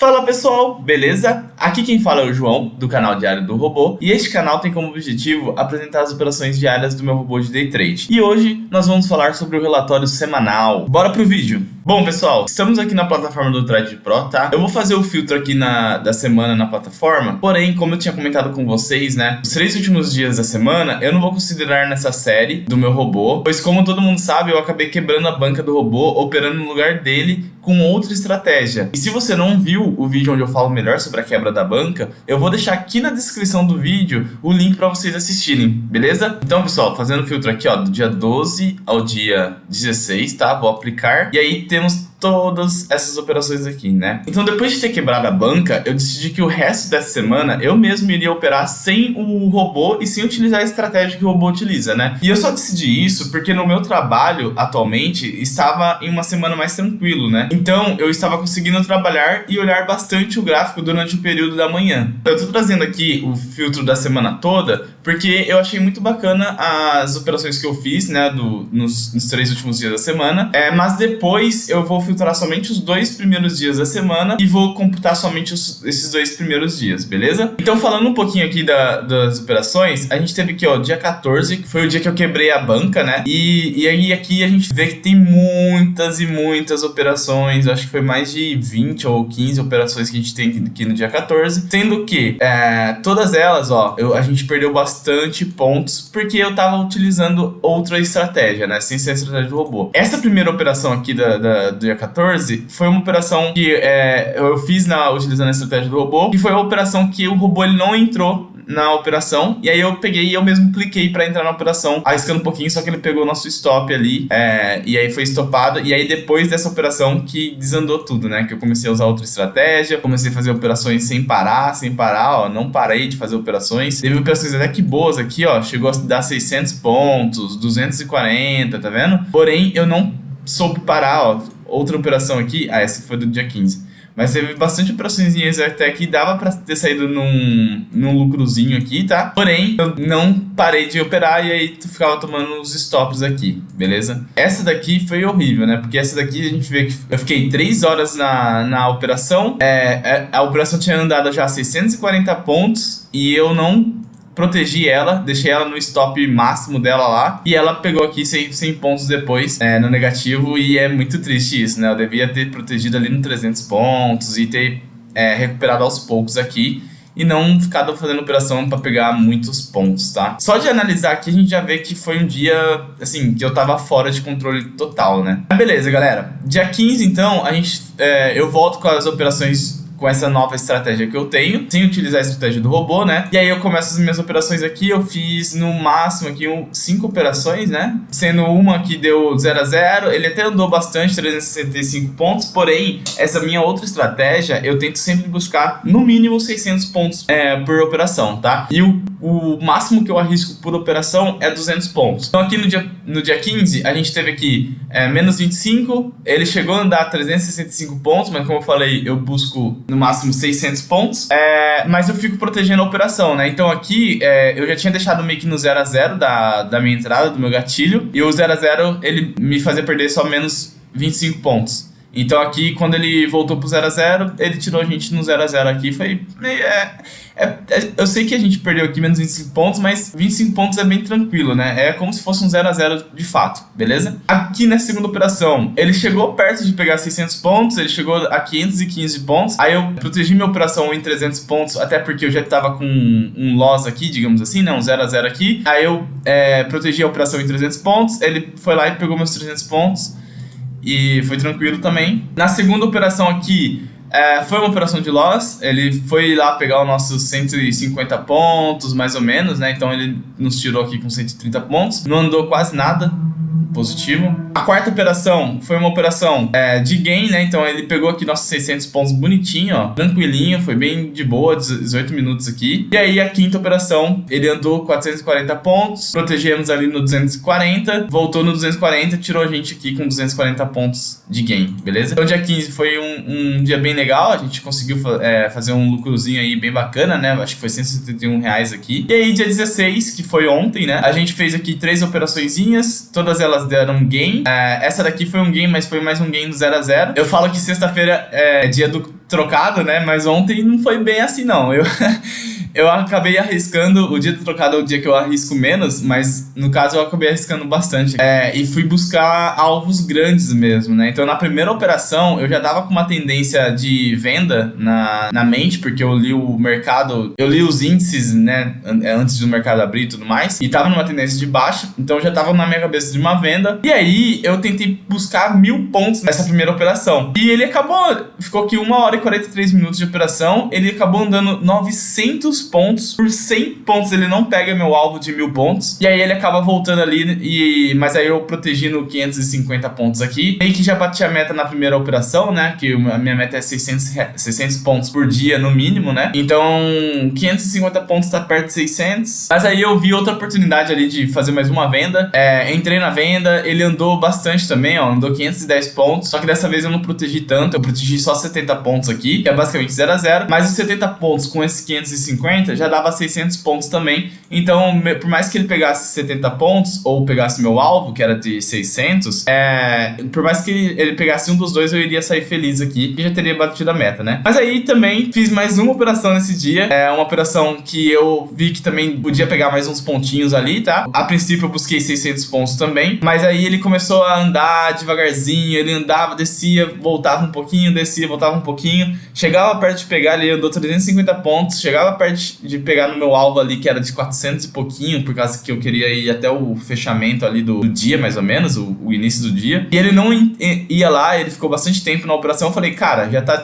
Fala pessoal, beleza? Aqui quem fala é o João, do canal Diário do Robô, e este canal tem como objetivo apresentar as operações diárias do meu robô de Day Trade. E hoje nós vamos falar sobre o relatório semanal. Bora pro vídeo! Bom pessoal, estamos aqui na plataforma do Trade Pro, tá? Eu vou fazer o filtro aqui da semana na plataforma, porém, como eu tinha comentado com vocês, né? Os 3 últimos dias da semana eu não vou considerar nessa série do meu robô, pois como todo mundo sabe, eu acabei quebrando a banca do robô, operando no lugar dele com outra estratégia. E se você não viu o vídeo onde eu falo melhor sobre a quebra da banca, eu vou deixar aqui na descrição do vídeo o link para vocês assistirem, beleza? Então, pessoal, fazendo o filtro aqui, ó, do dia 12 ao dia 16, tá? Vou aplicar. E aí temos todas essas operações aqui, né? Então, depois de ter quebrado a banca, eu decidi que o resto dessa semana eu mesmo iria operar sem o robô e sem utilizar a estratégia que o robô utiliza, né? E eu só decidi isso porque no meu trabalho, atualmente, estava em uma semana mais tranquilo, né? Então, eu estava conseguindo trabalhar e olhar bastante o gráfico durante o período da manhã. Eu tô trazendo aqui o filtro da semana toda porque eu achei muito bacana as operações que eu fiz, né, nos 3 últimos dias da semana. Mas depois eu vou filtrar somente os 2 primeiros dias da semana e vou computar somente esses 2 primeiros dias, beleza? Então, falando um pouquinho aqui das operações, a gente teve aqui, ó, dia 14, que foi o dia que eu quebrei a banca, né? E aí aqui a gente vê que tem muitas e muitas operações, eu acho que foi mais de 20 ou 15 operações que a gente tem aqui no dia 14, sendo que todas elas, ó, a gente perdeu bastante pontos porque eu tava utilizando outra estratégia, né? Sem ser a estratégia do robô. Essa primeira operação aqui do dia 14 foi uma operação que eu fiz utilizando a estratégia do robô, que foi a operação que o robô ele não entrou na operação, e aí eu peguei e eu mesmo cliquei pra entrar na operação, arriscando um pouquinho, só que ele pegou o nosso stop ali, e aí foi estopado, e aí depois dessa operação que desandou tudo, né, que eu comecei a usar outra estratégia, comecei a fazer operações sem parar, ó, não parei de fazer operações, teve operações até que boas aqui, ó, chegou a dar 600 pontos, 240, tá vendo? Porém, eu não soube parar, ó, outra operação aqui, essa foi do dia 15, mas teve bastante operações até que dava pra ter saído num lucrozinho aqui, tá? Porém, eu não parei de operar e aí tu ficava tomando os stops aqui, beleza? Essa daqui foi horrível, né? Porque essa daqui a gente vê que eu fiquei 3 horas na operação, a operação tinha andado já a 640 pontos e eu não protegi ela, deixei ela no stop máximo dela lá, e ela pegou aqui 100 pontos depois, no negativo, e é muito triste isso, né? Eu devia ter protegido ali no 300 pontos e ter recuperado aos poucos aqui, e não ficado fazendo operação pra pegar muitos pontos, tá? Só de analisar aqui a gente já vê que foi um dia, assim, que eu tava fora de controle total, né? Mas beleza, galera. Dia 15, então, eu volto com as operações com essa nova estratégia que eu tenho, sem utilizar a estratégia do robô, né? E aí eu começo as minhas operações aqui, eu fiz no máximo aqui 5 operações, né? Sendo uma que deu 0 a 0, ele até andou bastante, 365 pontos, porém, essa minha outra estratégia, eu tento sempre buscar no mínimo 600 pontos por operação, tá? E o máximo que eu arrisco por operação é 200 pontos. Então aqui no dia 15, a gente teve aqui menos 25, ele chegou a andar 365 pontos, mas como eu falei, eu busco no máximo 600 pontos, mas eu fico protegendo a operação, né? Então aqui eu já tinha deixado meio que no 0 a 0 da minha entrada, do meu gatilho, e o 0 a 0 ele me fazia perder só menos 25 pontos. Então aqui, quando ele voltou pro 0 a 0, ele tirou a gente no 0 a 0 aqui, foi... eu sei que a gente perdeu aqui menos 25 pontos, mas 25 pontos é bem tranquilo, né? É como se fosse um 0 a 0 de fato, beleza? Aqui na segunda operação, ele chegou perto de pegar 600 pontos, ele chegou a 515 pontos, aí eu protegi minha operação em 300 pontos, até porque eu já tava com um loss aqui, digamos assim, né? Um 0 a 0 aqui, aí eu protegi a operação em 300 pontos, ele foi lá e pegou meus 300 pontos, e foi tranquilo também. Na segunda operação aqui, foi uma operação de loss, ele foi lá pegar os nossos 150 pontos, mais ou menos, né? Então ele nos tirou aqui com 130 pontos, não andou quase nada positivo. A quarta operação foi uma operação de gain, né? Então ele pegou aqui nossos 600 pontos bonitinho, ó, tranquilinho, foi bem de boa, 18 minutos aqui. E aí a quinta operação, ele andou 440 pontos, protegemos ali no 240, voltou no 240, tirou a gente aqui com 240 pontos de gain, beleza? Então dia 15 foi um dia bem legal, a gente conseguiu fazer um lucrozinho aí bem bacana, né? Acho que foi R$ 171 aqui. E aí dia 16, que foi ontem, né? A gente fez aqui 3 operaçõezinhas, todas elas deram gain. Essa daqui foi um gain, mas foi mais um gain do 0 a 0. Eu falo que sexta-feira é dia do trocado, né? Mas ontem não foi bem assim, não. Eu acabei arriscando, o dia do trocado é o dia que eu arrisco menos, mas no caso eu acabei arriscando bastante. E fui buscar alvos grandes mesmo, né? Então na primeira operação eu já tava com uma tendência de venda na mente, porque eu li o mercado, eu li os índices, né? Antes do mercado abrir e tudo mais, e tava numa tendência de baixa, então eu já tava na minha cabeça de uma venda. E aí eu tentei buscar 1.000 pontos nessa primeira operação. E ele ficou aqui 1 hora e 43 minutos de operação, ele acabou andando 900 pontos, por 100 pontos ele não pega meu alvo de 1.000 pontos, e aí ele acaba voltando ali, mas aí eu protegi no 550 pontos aqui, meio que já bati a meta na primeira operação, né, que a minha meta é 600 pontos por dia no mínimo, né, então 550 pontos tá perto de 600, mas aí eu vi outra oportunidade ali de fazer mais uma venda, entrei na venda, ele andou bastante também, ó, andou 510 pontos, só que dessa vez eu não protegi tanto, eu protegi só 70 pontos aqui, que é basicamente 0 a 0, mas os 70 pontos com esses 550 já dava 600 pontos também, então por mais que ele pegasse 70 pontos ou pegasse meu alvo, que era de 600, por mais que ele pegasse um dos dois, eu iria sair feliz aqui e já teria batido a meta, né? Mas aí também fiz mais uma operação nesse dia, uma operação que eu vi que também podia pegar mais uns pontinhos ali, tá? A princípio eu busquei 600 pontos também, mas aí ele começou a andar devagarzinho, ele andava, descia, voltava um pouquinho, descia, voltava um pouquinho, chegava perto de pegar, ele andou 350 pontos, chegava perto de pegar no meu alvo ali, que era de 400 e pouquinho, por causa que eu queria ir até o fechamento ali do dia, mais ou menos, o início do dia. E ele não ia lá, ele ficou bastante tempo na operação. Eu falei, cara, já tava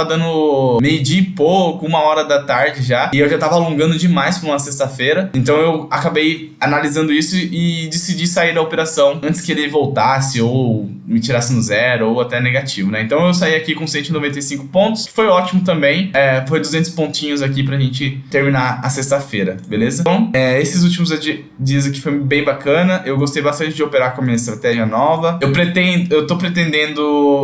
dando meio-dia e pouco, 1 hora da tarde já, e eu já tava alongando demais pra uma sexta-feira. Então eu acabei analisando isso e decidi sair da operação antes que ele voltasse ou me tirasse no zero ou até negativo, né? Então eu saí aqui com 195 pontos, que foi ótimo também. Foi 200 pontinhos aqui pra gente terminar a sexta-feira, beleza? Então, esses últimos dias aqui foi bem bacana. Eu gostei bastante de operar com a minha estratégia nova. Eu tô pretendendo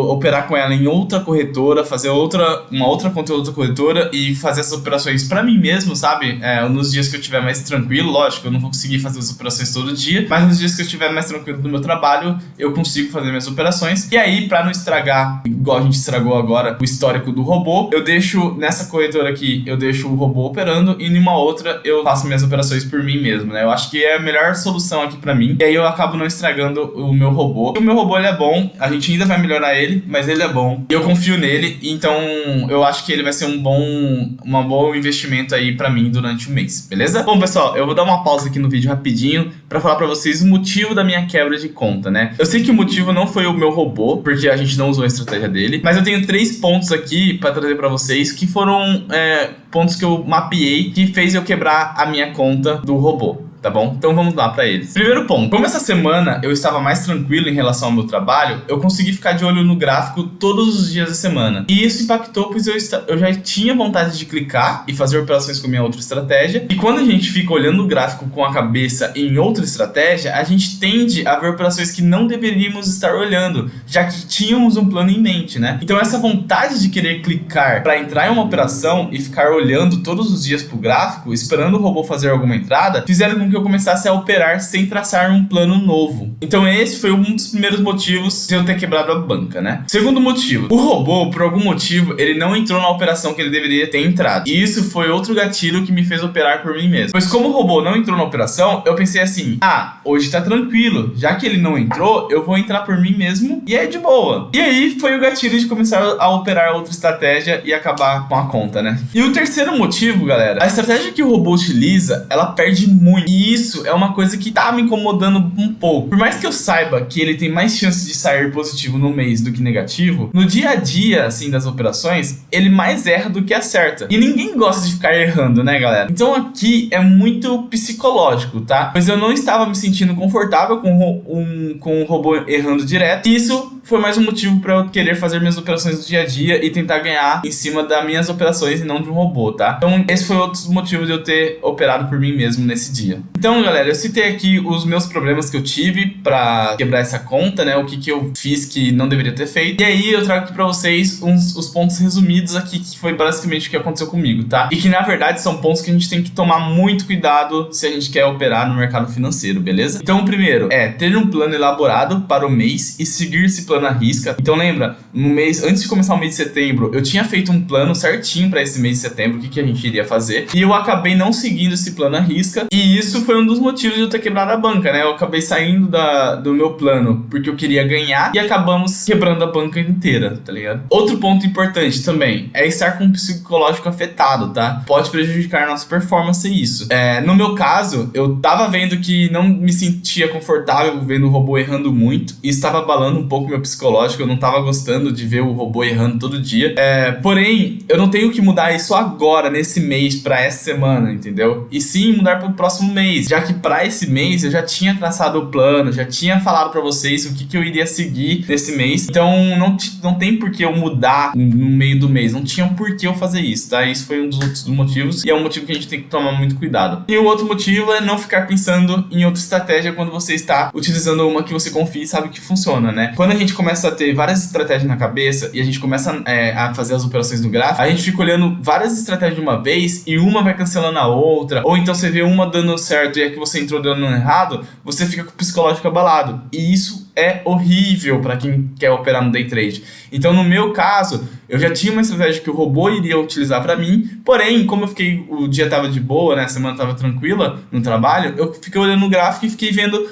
operar com ela em outra corretora, fazer uma outra conta em outra corretora e fazer essas operações pra mim mesmo, sabe? Nos dias que eu estiver mais tranquilo, lógico, eu não vou conseguir fazer as operações todo dia, mas nos dias que eu estiver mais tranquilo no meu trabalho, eu consigo fazer minhas operações. E aí, pra não estragar, igual a gente estragou agora, o histórico do robô, eu deixo nessa corretora aqui, eu deixo o robô operando e numa outra eu faço minhas operações por mim mesmo, né? Eu acho que é a melhor solução aqui pra mim. E aí eu acabo não estragando o meu robô. O meu robô, ele é bom, a gente ainda vai melhorar ele, mas ele é bom. E eu confio nele, então eu acho que ele vai ser um bom investimento aí pra mim durante o mês, beleza? Bom, pessoal, eu vou dar uma pausa aqui no vídeo rapidinho pra falar pra vocês o motivo da minha quebra de conta, né? Eu sei que o motivo não foi o meu robô, porque a gente não usou a estratégia dele, mas eu tenho 3 pontos aqui pra trazer pra vocês que foram pontos que eu mapeei que fez eu quebrar a minha conta do robô. Tá bom? Então vamos lá pra eles. Primeiro ponto. Como essa semana eu estava mais tranquilo em relação ao meu trabalho, eu consegui ficar de olho no gráfico todos os dias da semana. E isso impactou, pois eu já tinha vontade de clicar e fazer operações com minha outra estratégia. E quando a gente fica olhando o gráfico com a cabeça em outra estratégia, a gente tende a ver operações que não deveríamos estar olhando, já que tínhamos um plano em mente, né? Então essa vontade de querer clicar para entrar em uma operação e ficar olhando todos os dias pro gráfico, esperando o robô fazer alguma entrada, fizeram com que eu começasse a operar sem traçar um plano novo. Então esse foi um dos primeiros motivos de eu ter quebrado a banca, né? Segundo motivo, o robô, por algum motivo, ele não entrou na operação que ele deveria ter entrado. E isso foi outro gatilho que me fez operar por mim mesmo. Pois como o robô não entrou na operação, eu pensei assim, hoje tá tranquilo. Já que ele não entrou, eu vou entrar por mim mesmo e é de boa. E aí foi o gatilho de começar a operar outra estratégia e acabar com a conta, né? E o terceiro motivo, galera, a estratégia que o robô utiliza, ela perde muito. E isso é uma coisa que tá me incomodando um pouco. Por mais que eu saiba que ele tem mais chance de sair positivo no mês do que negativo, no dia a dia, assim, das operações, ele mais erra do que acerta. E ninguém gosta de ficar errando, né, galera? Então aqui é muito psicológico, tá? Pois eu não estava me sentindo confortável com o robô errando direto. E isso foi mais um motivo pra eu querer fazer minhas operações do dia a dia e tentar ganhar em cima das minhas operações e não de um robô, tá? Então esse foi outro motivo de eu ter operado por mim mesmo nesse dia. Então, galera, eu citei aqui os meus problemas que eu tive pra quebrar essa conta, né? O que eu fiz que não deveria ter feito. E aí eu trago aqui pra vocês os pontos resumidos aqui, que foi basicamente o que aconteceu comigo, tá? E que, na verdade, são pontos que a gente tem que tomar muito cuidado se a gente quer operar no mercado financeiro, beleza? Então, o primeiro é ter um plano elaborado para o mês e seguir esse plano plano à risca. Então lembra, antes de começar o mês de setembro, eu tinha feito um plano certinho para esse mês de setembro, o que a gente iria fazer. E eu acabei não seguindo esse plano à risca. E isso foi um dos motivos de eu ter quebrado a banca, né? Eu acabei saindo do meu plano porque eu queria ganhar e acabamos quebrando a banca inteira, tá ligado? Outro ponto importante também é estar com o psicológico afetado, tá? Pode prejudicar a nossa performance isso. No meu caso, eu tava vendo que não me sentia confortável vendo o robô errando muito e estava abalando um pouco meu psicológico. Eu não tava gostando de ver o robô errando todo dia. Porém, eu não tenho que mudar isso agora, nesse mês, pra essa semana, entendeu? E sim mudar pro próximo mês, já que pra esse mês eu já tinha traçado o plano, já tinha falado pra vocês o que eu iria seguir nesse mês. Então não tem por que eu mudar no meio do mês, não tinha por que eu fazer isso, tá? Isso foi um dos outros motivos e é um motivo que a gente tem que tomar muito cuidado. E o outro motivo é não ficar pensando em outra estratégia quando você está utilizando uma que você confia e sabe que funciona, né? Quando a gente começa a ter várias estratégias na cabeça e a gente começa a fazer as operações no gráfico, a gente fica olhando várias estratégias de uma vez e uma vai cancelando a outra, ou então você vê uma dando certo e a que você entrou dando errado, você fica com o psicológico abalado. E isso é horrível para quem quer operar no day trade. Então, no meu caso, eu já tinha uma estratégia que o robô iria utilizar para mim, porém, como o dia tava de boa, né, a semana tava tranquila no trabalho, eu fiquei olhando no gráfico e fiquei vendo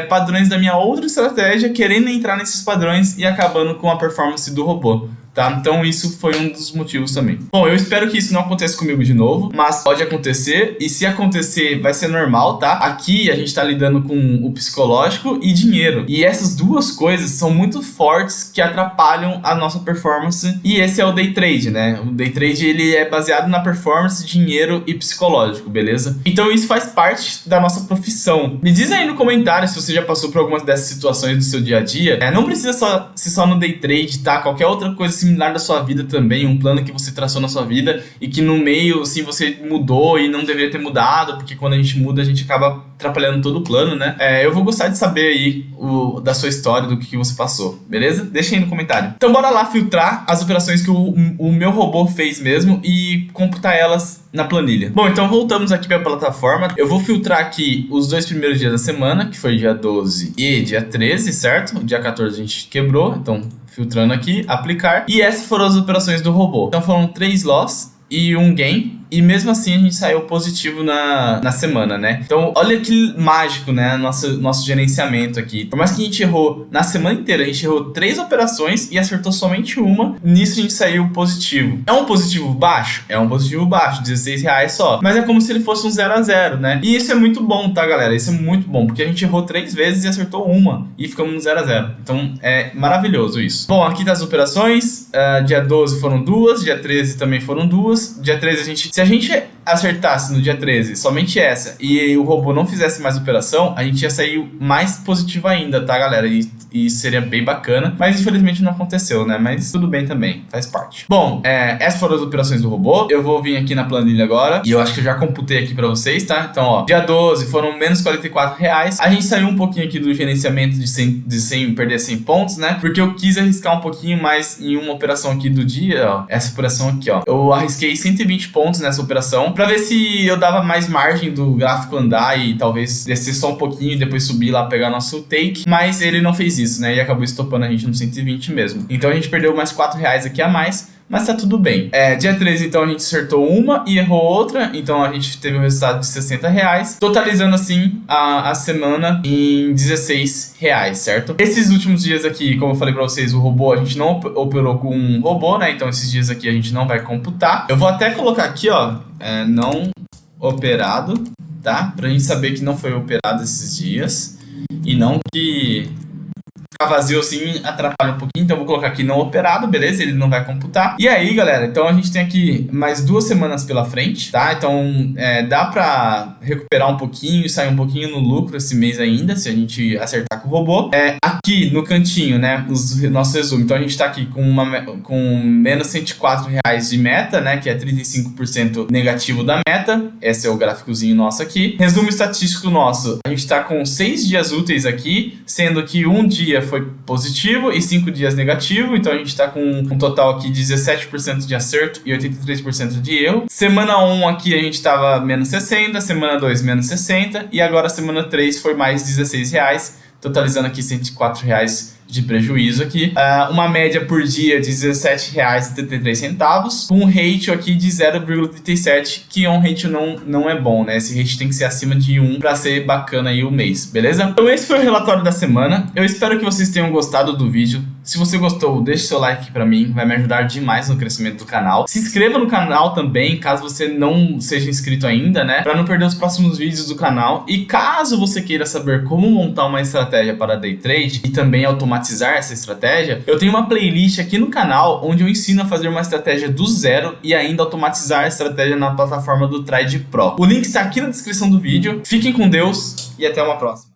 padrões da minha outra estratégia, querendo entrar nesses padrões e acabando com a performance do robô. Tá? Então isso foi um dos motivos também. Bom, eu espero que isso não aconteça comigo de novo, mas pode acontecer, e se acontecer vai ser normal, tá? Aqui a gente tá lidando com o psicológico e dinheiro, e essas duas coisas são muito fortes que atrapalham a nossa performance, e esse é o day trade, né? O day trade ele é baseado na performance, dinheiro e psicológico, beleza? Então isso faz parte da nossa profissão. Me diz aí no comentário se você já passou por algumas dessas situações do seu dia a dia. Não precisa ser só no day trade, tá? Qualquer outra coisa similar da sua vida também, um plano que você traçou na sua vida e que no meio, assim, você mudou e não deveria ter mudado, porque quando a gente muda, a gente acaba atrapalhando todo o plano, né? Eu vou gostar de saber aí da sua história, do que você passou, beleza? Deixa aí no comentário. Então bora lá filtrar as operações que o meu robô fez mesmo e computar elas na planilha. Bom, então voltamos aqui para a plataforma. Eu vou filtrar aqui os 2 primeiros dias da semana, que foi dia 12 e dia 13, certo? O dia 14 a gente quebrou, então filtrando aqui, aplicar. E essas foram as operações do robô. Então foram 3 loss e 1 gain. E mesmo assim a gente saiu positivo na semana, né? Então olha que mágico, né? Nosso gerenciamento aqui. Por mais que a gente errou na semana inteira, a gente errou 3 operações e acertou somente uma. Nisso a gente saiu positivo. É um positivo baixo? É um positivo baixo, R$16 só. Mas é como se ele fosse um 0 a 0, né? E isso é muito bom, tá, galera? Isso é muito bom, porque a gente errou 3 vezes e acertou uma. E ficamos no 0 a 0. Então é maravilhoso isso. Bom, aqui tá as operações. Dia 12 foram 2, dia 13 também foram 2. Dia 13 se a gente acertasse no dia 13 somente essa e o robô não fizesse mais operação, a gente ia sair mais positivo ainda, tá, galera? E seria bem bacana, mas infelizmente não aconteceu, né? Mas tudo bem também, faz parte. Bom, essas foram as operações do robô. Eu vou vir aqui na planilha agora e eu acho que eu já computei aqui pra vocês, tá? Então, ó, dia 12 foram menos R$44. A gente saiu um pouquinho aqui do gerenciamento de perder 100 pontos, né? Porque eu quis arriscar um pouquinho mais em uma operação aqui do dia, ó. Essa operação aqui, ó. Eu arrisquei 120 pontos nessa operação pra ver se eu dava mais margem do gráfico andar e talvez descer só um pouquinho e depois subir lá pegar nosso take, mas ele não fez isso, né? E acabou estopando a gente no 120 mesmo. Então a gente perdeu mais R$4 aqui a mais, mas tá tudo bem. Dia 13, então, a gente acertou uma e errou outra. Então, a gente teve um resultado de R$60. Totalizando, assim, a semana em R$16, certo? Esses últimos dias aqui, como eu falei pra vocês, o robô, a gente não operou com um robô, né? Então, esses dias aqui a gente não vai computar. Eu vou até colocar aqui, ó, não operado, tá? Pra gente saber que não foi operado esses dias. E não que vazio assim atrapalha um pouquinho, então eu vou colocar aqui não operado, beleza? Ele não vai computar. E aí, galera, então a gente tem aqui mais 2 semanas pela frente, tá? Então dá pra recuperar um pouquinho e sair um pouquinho no lucro esse mês ainda, se a gente acertar com o robô. Aqui no cantinho, né, nosso resumo. Então a gente tá aqui com menos R$104 de meta, né, que é 35% negativo da meta. Esse é o gráficozinho nosso aqui. Resumo estatístico nosso. A gente tá com 6 dias úteis aqui, sendo que um dia foi positivo e 5 dias negativo, então a gente tá com um total aqui de 17% de acerto e 83% de erro. Semana 1 aqui a gente tava menos 60, semana 2 menos 60 e agora semana 3 foi mais R$16, totalizando aqui R$104 de prejuízo aqui. Uma média por dia de R$17,73, com um ratio aqui de 0,37, que é um ratio não é bom, né? Esse ratio tem que ser acima de 1 para ser bacana aí o mês, beleza? Então esse foi o relatório da semana. Eu espero que vocês tenham gostado do vídeo. Se você gostou, deixe seu like aqui pra mim, vai me ajudar demais no crescimento do canal. Se inscreva no canal também, caso você não seja inscrito ainda, né? Pra não perder os próximos vídeos do canal. E caso você queira saber como montar uma estratégia para day trade e também automatizar essa estratégia, eu tenho uma playlist aqui no canal onde eu ensino a fazer uma estratégia do zero e ainda automatizar a estratégia na plataforma do Trade Pro. O link está aqui na descrição do vídeo. Fiquem com Deus e até uma próxima.